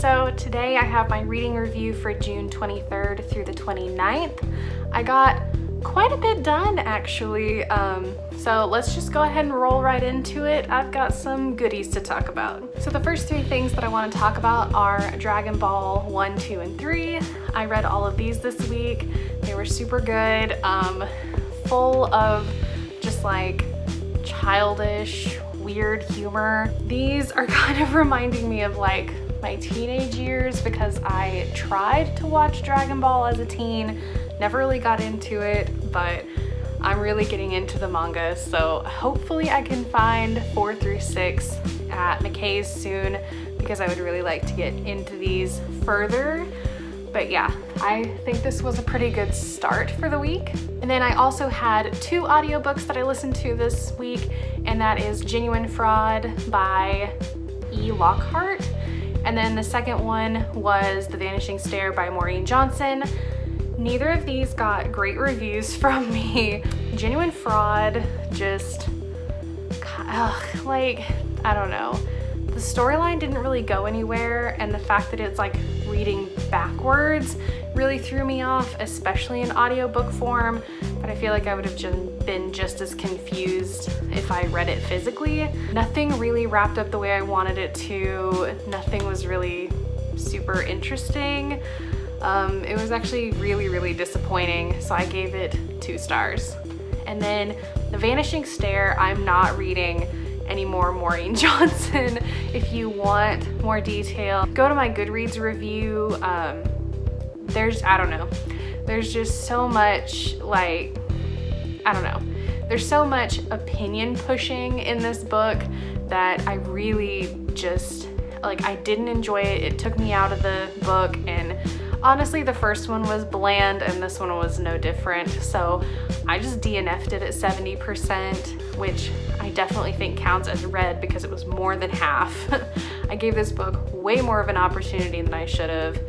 So today I have my reading review for June 23rd through the 29th. I got quite a bit done actually, so let's just go ahead and roll right into it. I've got some goodies to talk about. So the first three things that I want to talk about are Dragon Ball 1, 2, and 3. I read all of these this week. They were super good, full of just like childish, weird humor. These are kind of reminding me of like my teenage years because I tried to watch Dragon Ball as a teen, never really got into it, but I'm really getting into the manga, so hopefully I can find 4 through 6 at McKay's soon because I would really like to get into these further. But yeah, I think this was a pretty good start for the week. And then I also had 2 audiobooks that I listened to this week, and that is Genuine Fraud by E. Lockhart. And then the second one was The Vanishing Stare by Maureen Johnson. Neither of these got great reviews from me. Genuine Fraud just, like, I don't know. The storyline didn't really go anywhere, and the fact that it's like reading backwards really threw me off, especially in audiobook form, but I feel like I would have been just as confused if I read it physically. Nothing really wrapped up the way I wanted it to. Nothing was really super interesting. It was actually really, really disappointing, so I gave it 2 stars. And then The Vanishing Stare, I'm not reading any more Maureen Johnson. If you want more detail, go to my Goodreads review. I don't know. There's just so much like, I don't know. There's so much opinion pushing in this book that I really just, like, I didn't enjoy it. It took me out of the book, and honestly, the first one was bland and this one was no different. So I just DNF'd it at 70%, which I definitely think counts as read because it was more than half. I gave this book way more of an opportunity than I should have,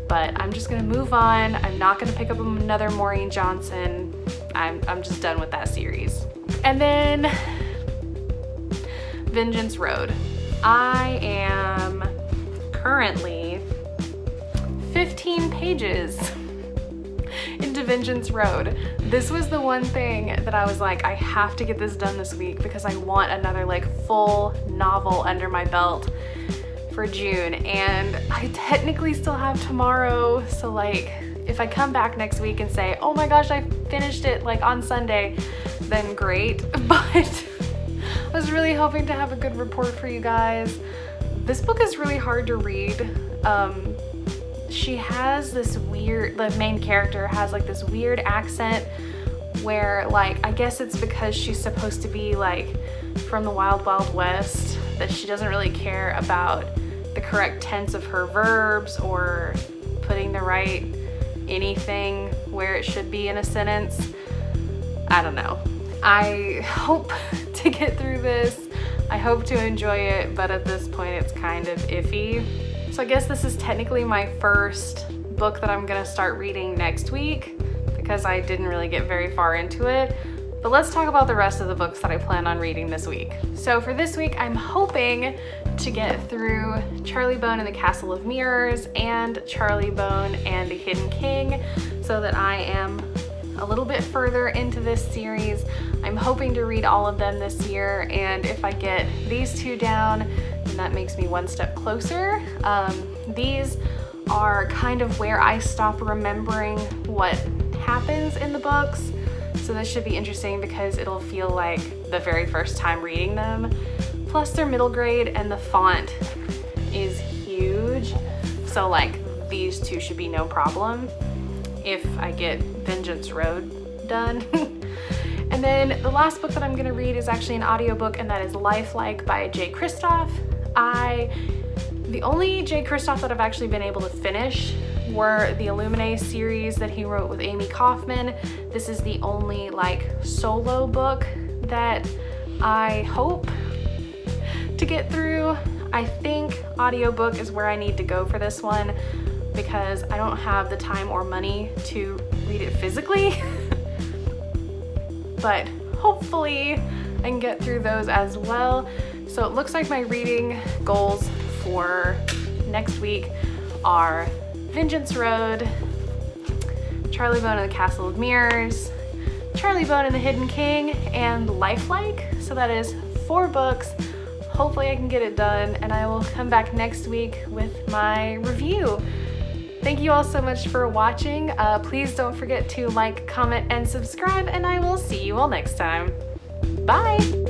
but I'm just gonna move on. I'm not gonna pick up another Maureen Johnson. I'm just done with that series. And then Vengeance Road. I am currently 15 pages into Vengeance Road. This was the one thing that I was like, I have to get this done this week because I want another like full novel under my belt for June, and I technically still have tomorrow, so like if I come back next week and say, oh my gosh, I finished it like on Sunday, then great, but I was really hoping to have a good report for you guys. This book is really hard to read. She has this weird, the main character has like this weird accent where, like, I guess it's because she's supposed to be like from the Wild Wild West that she doesn't really care about the correct tense of her verbs or putting the right anything where it should be in a sentence. I don't know. I hope to get through this. I hope to enjoy it, but at this point it's kind of iffy. So I guess this is technically my first book that I'm gonna start reading next week because I didn't really get very far into it. But let's talk about the rest of the books that I plan on reading this week. So for this week, I'm hoping to get through Charlie Bone and the Castle of Mirrors and Charlie Bone and the Hidden King so that I am a little bit further into this series. I'm hoping to read all of them this year, and if I get these 2 down, then that makes me one step closer. These are kind of where I stop remembering what happens in the books, so this should be interesting because it'll feel like the very first time reading them. Plus they're middle grade and the font is huge, so like these 2 should be no problem if I get Vengeance Road done. And then the last book that I'm gonna read is actually an audiobook, and that is Lifelike by Jay Kristoff. The only Jay Kristoff that I've actually been able to finish were the Illuminae series that he wrote with Amy Kaufman. This is the only like solo book that I hope to get through. I think audiobook is where I need to go for this one because I don't have the time or money to read it physically. But hopefully I can get through those as well. So it looks like my reading goals for next week are Vengeance Road, Charlie Bone and the Castle of Mirrors, Charlie Bone and the Hidden King, and Lifelike. So that is 4 books. Hopefully I can get it done, and I will come back next week with my review. Thank you all so much for watching. Please don't forget to like, comment, and subscribe, and I will see you all next time. Bye!